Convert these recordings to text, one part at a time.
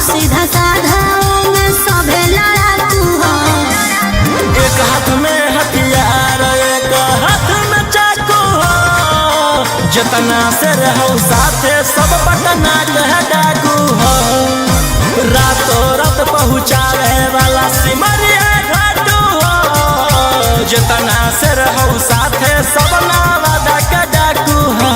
सीधा साधा में सभे लड़ाकू हो। एक हाथ में हथियार एक हाथ में चाकू हो। जितना से रहो साथे सब पटना के डाकू हो। रातों रात पहुँचावे वाला सिमरिया घाटू हो। जितना से रहो साथे सब नावादा के डाकू हो।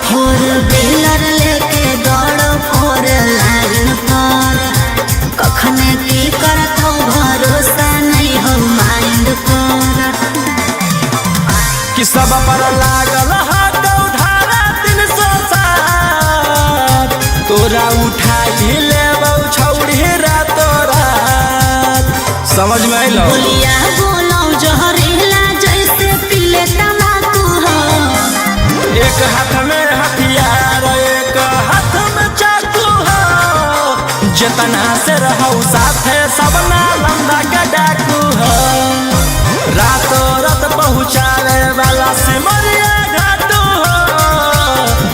फोर व्हीलर लेके दौड़ो फोर लाइन पर। कखने की करत हो भरोसा नहीं हो माइंड पर। कि सब पर लागल हाथ उधारा 360। तोरा उठा ले छौड़ी रातो रात। समझ में आइलो? बोलिया बोलो जहरीला जैसे पीले तम्बाकू हो। एक हाथ में हथियार एक हाथ में चाकू हो। जितना से रहो साथे सब नालंदा का डाकू हो। रातों रात पहुँचावे वाला सिमरिया घाटू हो।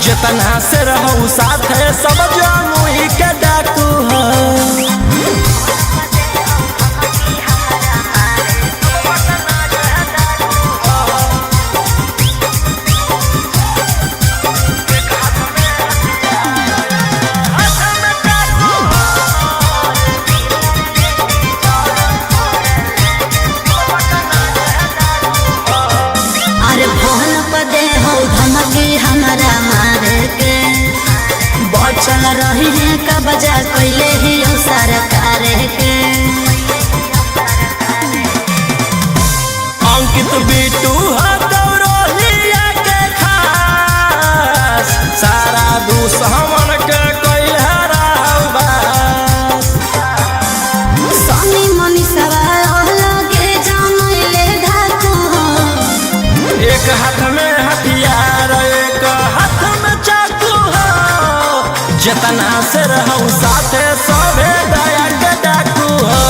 जितना से रहो साथे सब जमुई के डाकू हो। हमारा मारे के बचल रही है का बजा कैले ही सरकार के। अंकित बिटू गौरलिया के खास। सारा दुश्मन के कोई हरावा। सनी मनी सवाल लगे जानले धाकू हो। एक हाथ में हथियार एक हाथ में चाकू हो। जितना से रहो साथे सभे दया के डाकू हो।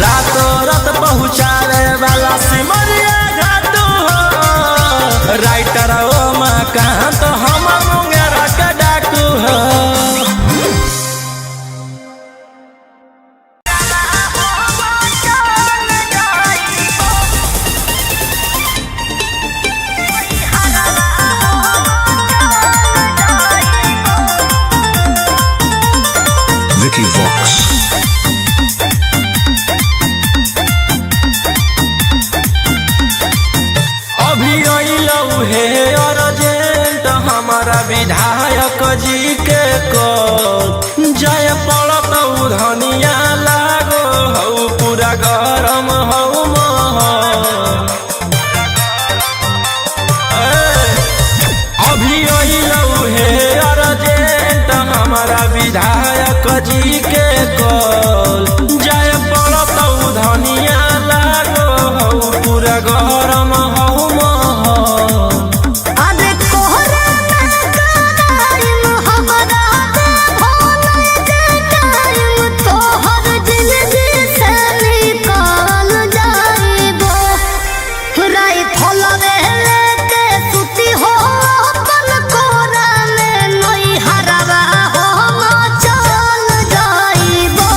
रातों रात पहुँचावे वाला सिमरिया घाटू हो। राइटर ओ मकान तो हमर मुंगेरा के डाकू हो। Vicky Vox. अभी अइलौ हे अर्जेंट हमारा विधायक जी के कॉल। जय पड़त धनिया लागो हौ पूरा गरम हौ महल। अभी अइलौ हे अर्जेंट हमारा विधायक जी के कॉल। जय पड़त धनिया लागो हौ पूरा गरम हौ महल। अरे कोहरा ना कराइम हमरा दे भोले जे टाइम तोहर जिंदगी से निकाल जाइबो। राइफल लेके सुती हो अपन कोरा में नई हरवा हो चल जाइबो।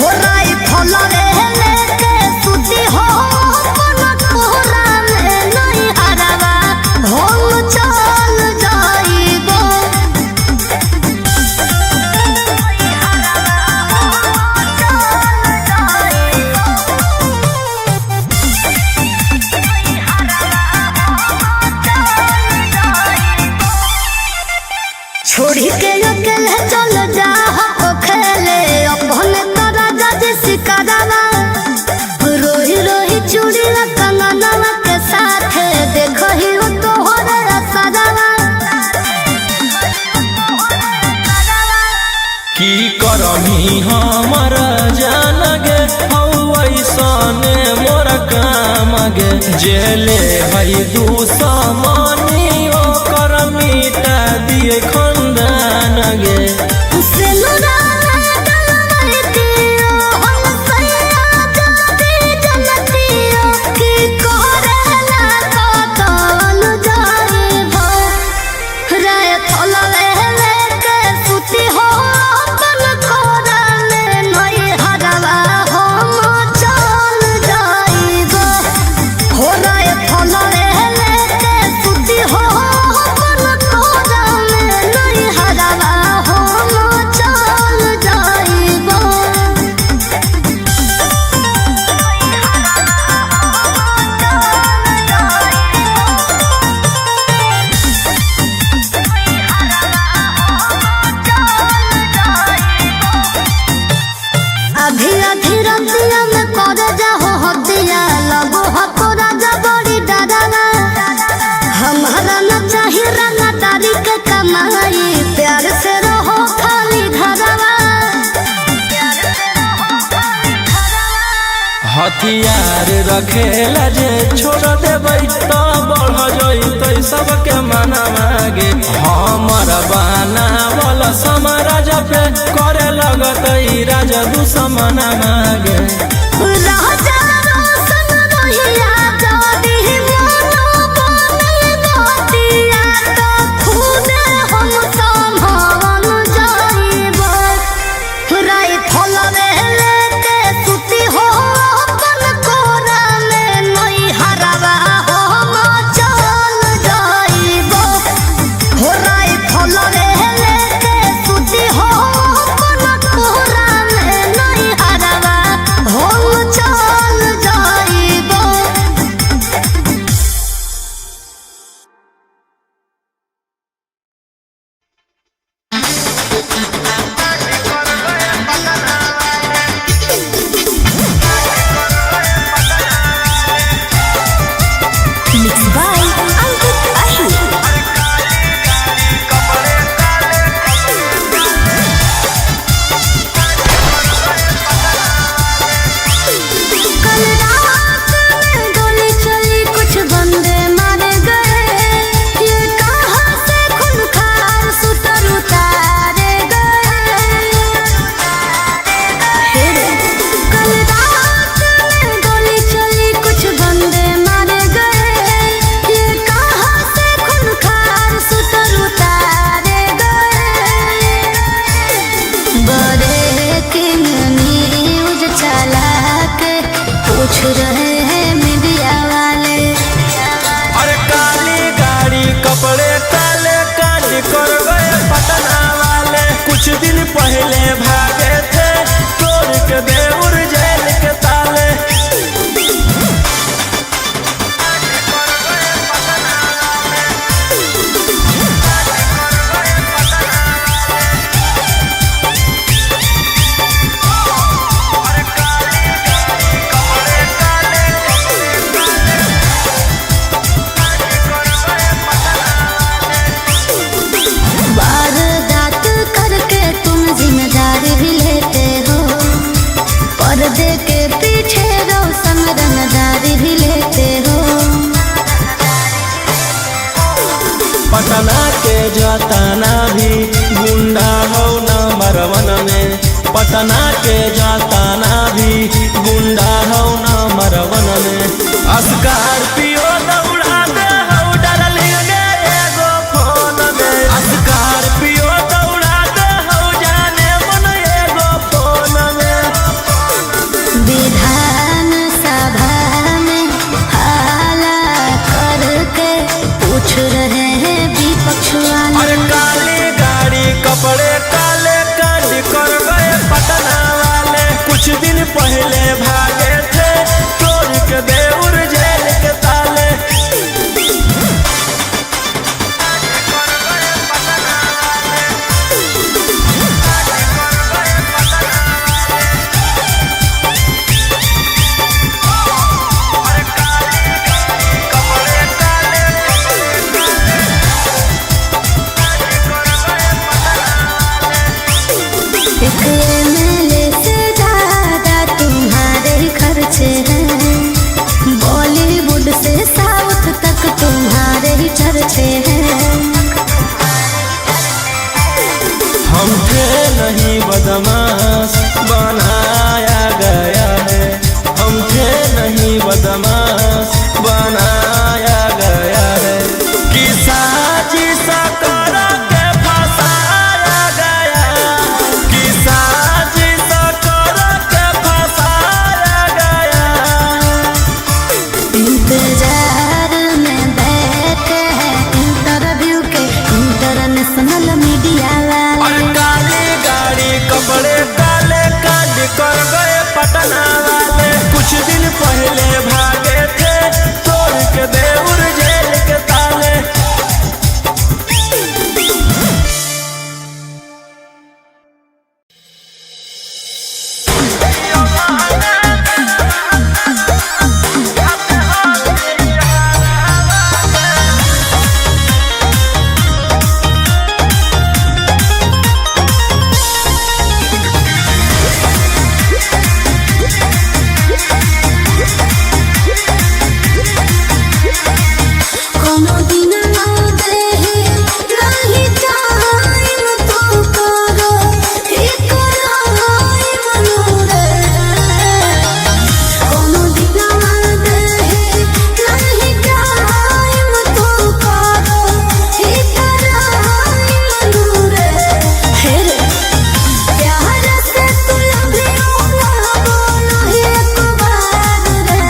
हो राइफल लेके सुती हो अपन कोरा में नई हरवा हो चल जाइबो। छोड़ी के अकेले चल जा हो खेले अपन तारा जज सिकरवा। रोही रोही चूड़ी कंगनवा के साथ देखो ही तोहरे असरवा। की करमी हमर जान गे हौ ऐसने मोर काम गे। जेले हई दुश्मनी ओकर मिटा दिए खंदान गे हथियार रखेला जे छोड़ देबै तो बढ़ जइतै सबके मना मागे हमर बनावल समाराज पे करे लगतै राजा दुश्मन मागे कुछ दिन पहले भागे थे तोड़ के देउर जेल के ताले पर्दे के पीछे रोशन रंगदारी भी लेते हो। पटना के जाताना भी गुंडा हो नंबर 1 में, पटना के जाताना भी गुंडा हो नंबर 1 में। स्कॉर्पियो दौड़ा दे हो डार्लिंग गे एगो फोन में, स्कॉर्पियो दौड़ा दे हो जाने मन एगो फोन में। विधान सभा में हाला करके पूछ रहे हैं विपक्ष वाले, अरे काली गाड़ी कपड़े काले कांड कर गए पटना चलते हैं। हम थे नहीं बदमाश बनाया गया है, हम थे नहीं बदमाश बनाया गया है। कि साजिश कर के फंसाया गया, कि साजिश कर के फंसाया गया। इंतजार में बैठे हैं इंटरव्यू के इंटरनेशनल मीडिया वाले। और काली गाड़ी कपड़े काले काट कर गए पटना वाले। कुछ दिन पहले भागे थे तोड़ के देउर जेल के ताले। कोनो दिन आते हैं नहीं टाइम तो करो इकरार मनोरे। कोनो दिन आते हैं नहीं टाइम तो करो इकरार मनोरे। हेरे प्यार से तू अभी ना बोलो एक बार रे।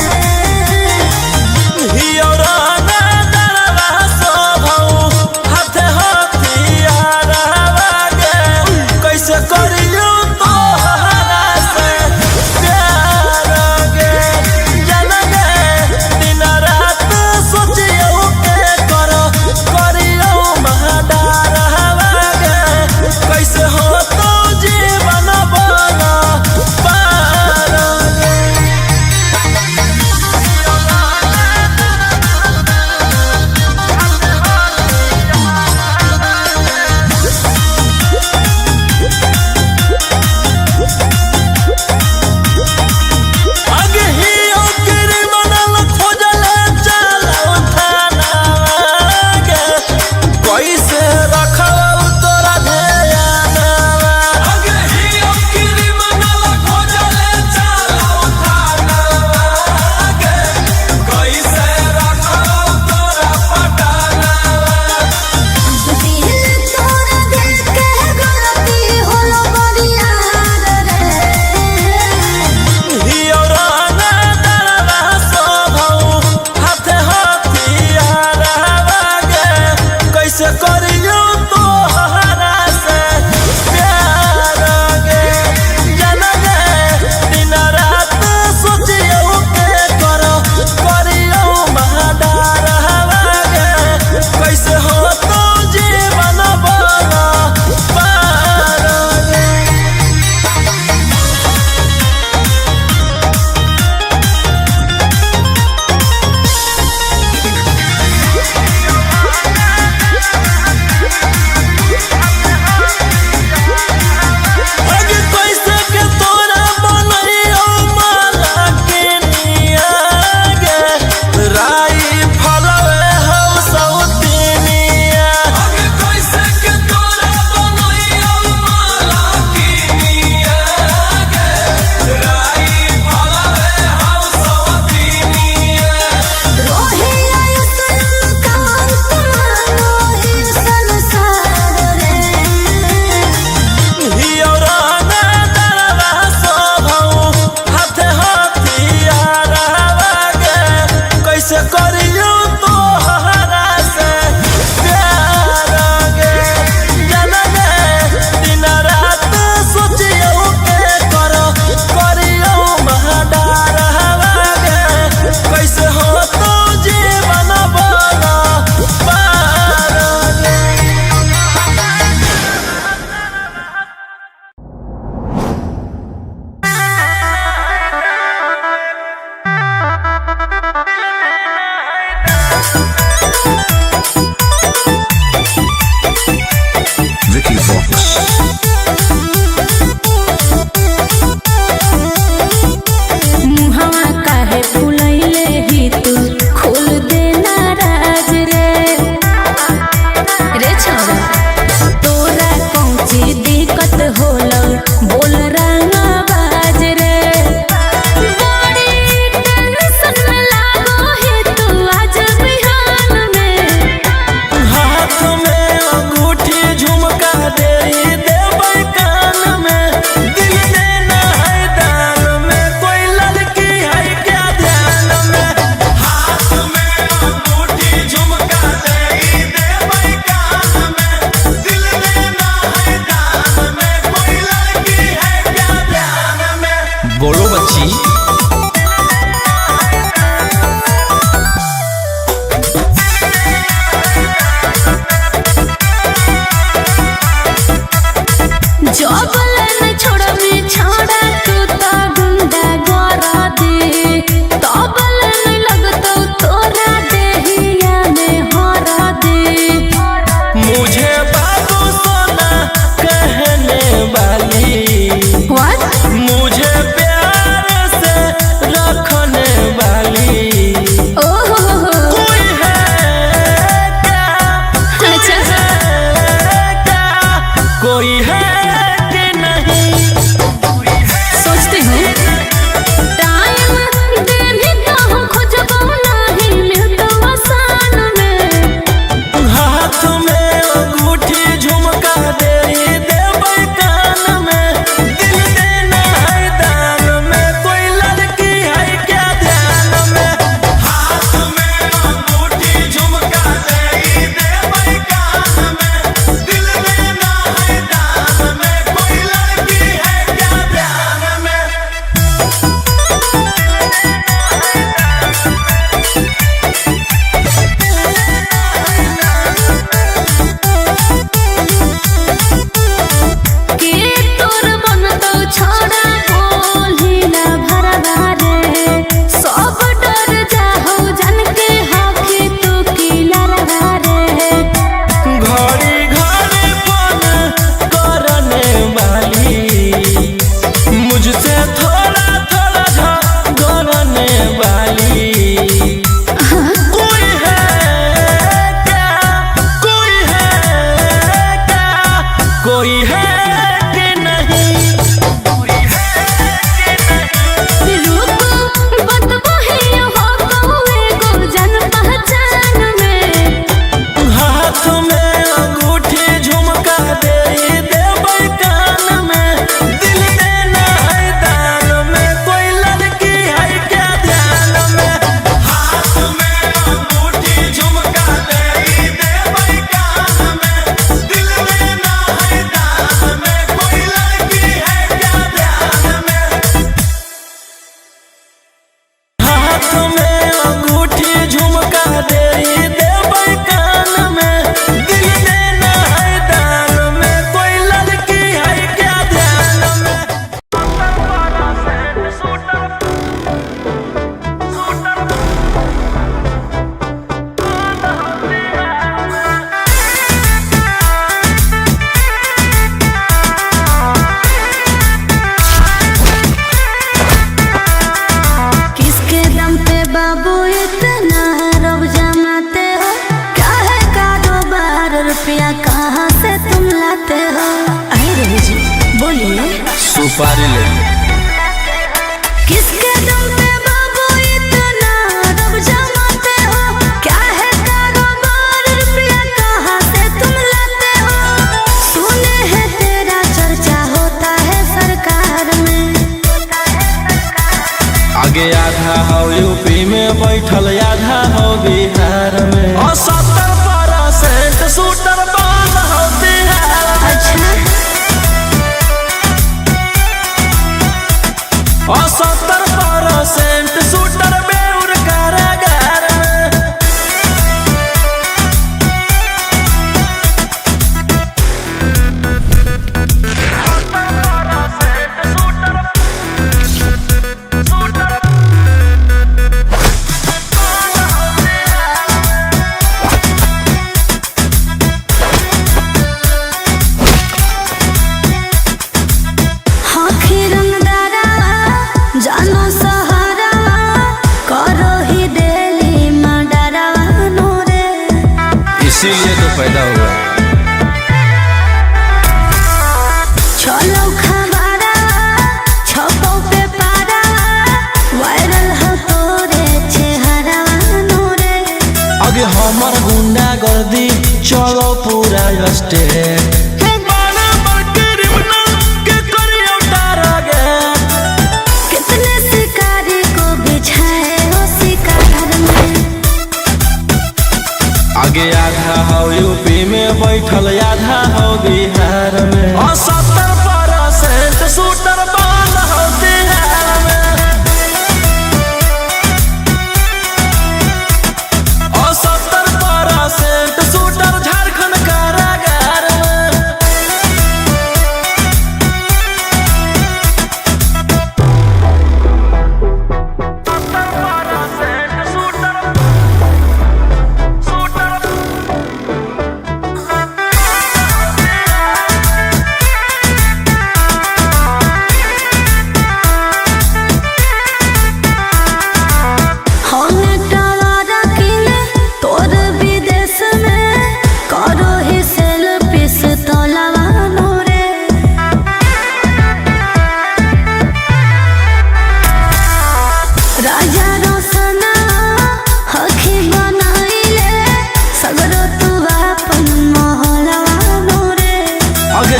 कैसे करियो तोहरा से प्यार गे, जान गे दिन रात सोचियो के करो करियो महाडार हवा गे। कैसे हो तो जीवन बना पार गे। आगे ही ओकरे मनल खोजले चलो थाना गे। कैसे रखौ तोरा ध्यान। आगे ही ओकरे मनल खोजले चलो थाना गे। कैसे रखौ तोरा पटाना। दिल तोरा देख के गलती होलो बड़ी यार रे। कैसे करियो तोहरा से प्यार गे, जान गे दिन रात सोचियो के करो करियो महाडार हवा गे। कैसे हो तो जीवन बना पार गे। आगे कैसे के तोरा बनैयो माला के निया गे। राई फलवे हौ सौतिनिया। आगे कैसे के तोरा बनैयो माला के निया गे। राई फलवे हौ सौतिनिया। रोहे आयुष्मान कांत मानो ही संसार रे। कैसे करियो तोहरा से प्यार गे, जान गे दिन रात सोचियो के करो करियो महाडार हवा गे। कैसे हो तो जीवन बना पार गे। Vicky Vox. मुहवा काहे फुलैले ही तू खोल देना राज रे। अंगूठी झुमका दे देबै कान में, दिल देना है दान में, कोई लड़की है क्या ध्यान में। बोलो बच्ची। सुपारी ले किसके दम पे बाबू इतना रब जमाते हो, क्या है कारोबार रुपया कहाँ से तुम लाते हो, सुने हैं तेरा चर्चा होता है सरकार में। आगे आधा हो यूपी में बैठल आधा हो बिहार में, और 70% शूटर बंद हो बिहार में। अच्छा और 70% शूटर बेउर कारागार में। जानो सहारा करो ही दिली मडरावा नूरे, इसीलिए तो पैदा हुआ। चलो खबरा छपो पे पारा, वायरल हो तोरे चेहरा नूरे। आगे हमार गुंडा गर्दी चलो पूरा स्टेट, आगे आधा हो यूपी में बैठल आधा हो बिहार में 70% शूटर बंद हो बिहार में 70% शूटर झारखंड कारागार में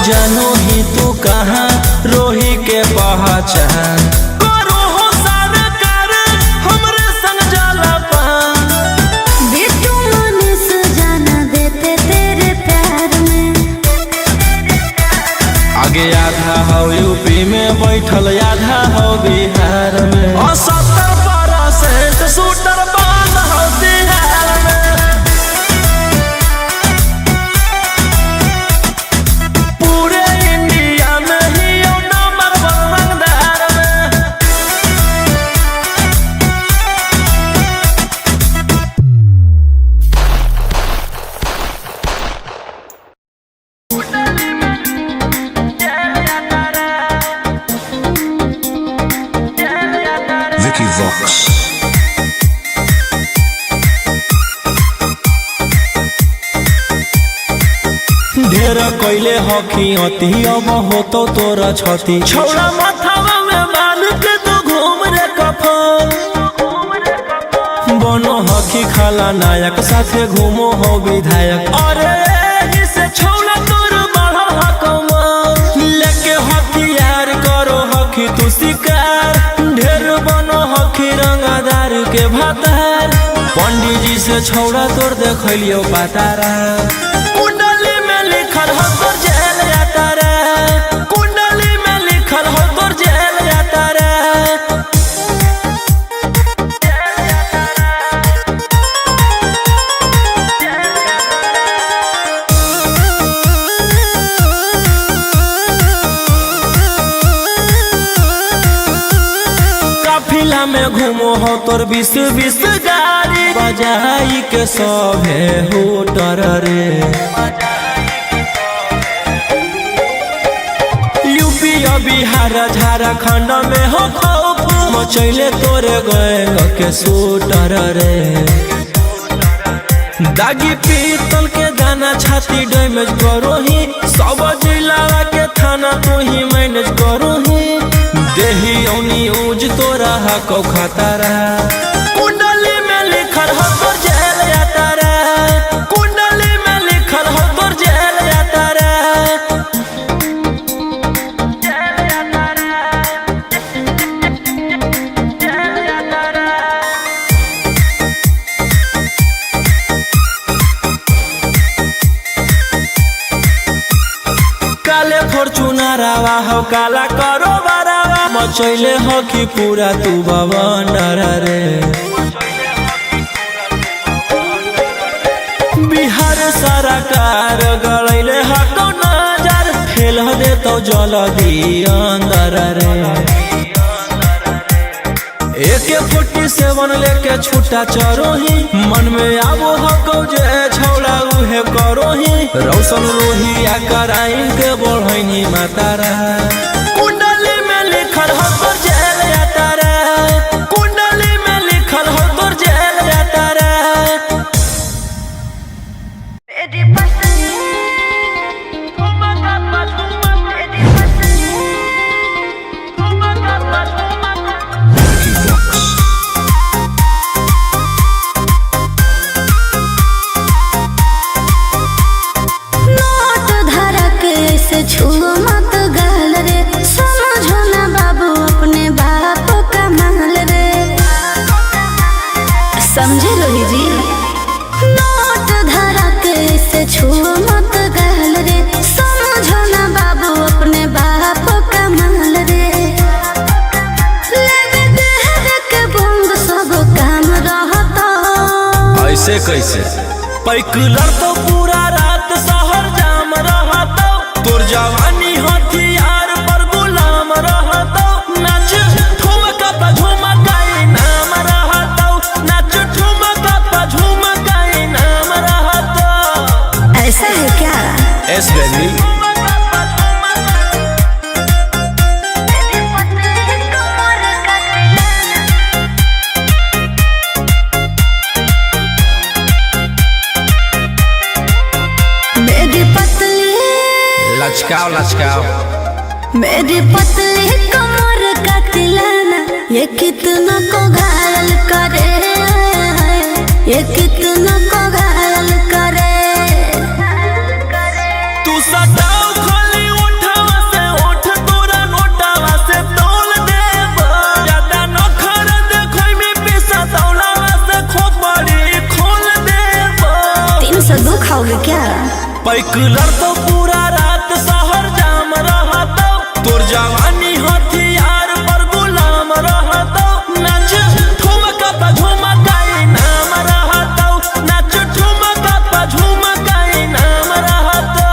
जानो ही तू कहाँ रोही के पहचान करो हो सरकार हमरे संग जाला पान बिट्टू मनीष जाना देते तेरे प्यार में आगे आधा हो यूपी में बैठल आधा हो बिहार में 70% शूटर बंद हो बिहार में Vicky Vox. ढेर कैले हकी अति अब होतो तोरा छती छौड़ा माथावा में बांध के तू घूम रे कफन बनो हकी खाला नायक साथे घूमो हो विधायक अरे इसे छौड़ा तोर बढ़ा हकमा लेके हथियार करो हकी तू शिकार ढेर बनो हकी रंगदार के भातार पंडित जी से छौड़ा तोर देखलियो पातारा कुंडली में लिखल हो तोर जेल जाता रे कुंडली में लिखल हो तोर जेल जाता रे काफिला में घूमो हो तोर 20 गाड़ी बजाई के सभे होटर रे यूपी बिहार झारखंड में हो खौफ मचैले तोरे गैंग के शूटर रे दागी पीतल के दाना छाती डैमेज करो ही सब जिला के थाना तो ही मैनेज करो ही देही औनी ऊज तोरा हको खतरा कुंडली में लिखल हो तोर जेल जाता रे कुंडली में लिखल हो तोर जेल जाता रे काले फॉर्चूनरवा हो काला करो बरावा मचैले हो कि पूरा तू बवंडर रे बिहार सरकार गलैले हको नजर फेल दे तो जल्दी अंदर रे AK-47 लेके छूटा चरोही मन में आबो हको जे छौड़ा उहे करोही रौशन रोहिया कराइन के बढ़ैनी मातारा कुंडली में लिखल हो तोर जेल जाता रे कुंडली में लिखल हो तोर जेल जाता रे नोट धरा के से छुओ मत गाल रे कैसे पैकलर तो पूरा रात शहर जाम रहता तोर जवानी हथियार पर गुलाम रहता नाच ठुमका पे झुमकाई नाम रहता नाच ठुमका पे झुमकाई नाम रहता। ऐसा है क्या? एस बेबी लचकाओ लचकाओ मेरी पतली कमर का तिलाना ये कितना को घायल करे, ये कितना को घायल करे। तू सटाओ खाली उठावा से उठ तोरा नोटावा से तोल देब ज्यादा न खर देखो में पैसा तौलावा से खोपड़ी खोल देब। 302 खाओगे क्या? पैकलर तो पूरा रात शहर जाम रहता तोर जवानी हथियार पर गुलाम रहता नाच ठुमका पे झुमकाई नाम रहता नाच ठुमका पे झुमकाई नाम रहता।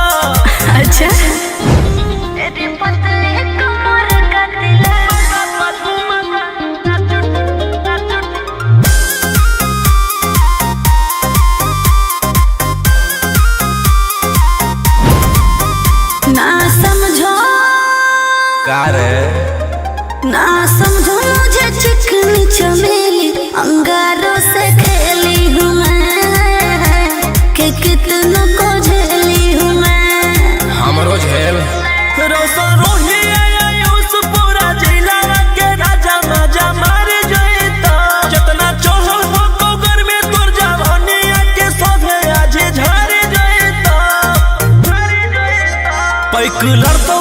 अच्छा मेरी पतली कमर का ना समझो ना समझो मुझे चिकनी चमेली अंगारों से खेली हूँ मैं कि कितना को झेली हूँ मैं। हमरो झेल रोशन रोही आयुष पूरा जिला के राजा मजा मार जइता जितना चढ़ल हो कोगर में तोर जवानी के सोधे आज झड़ जइता पैकलर तो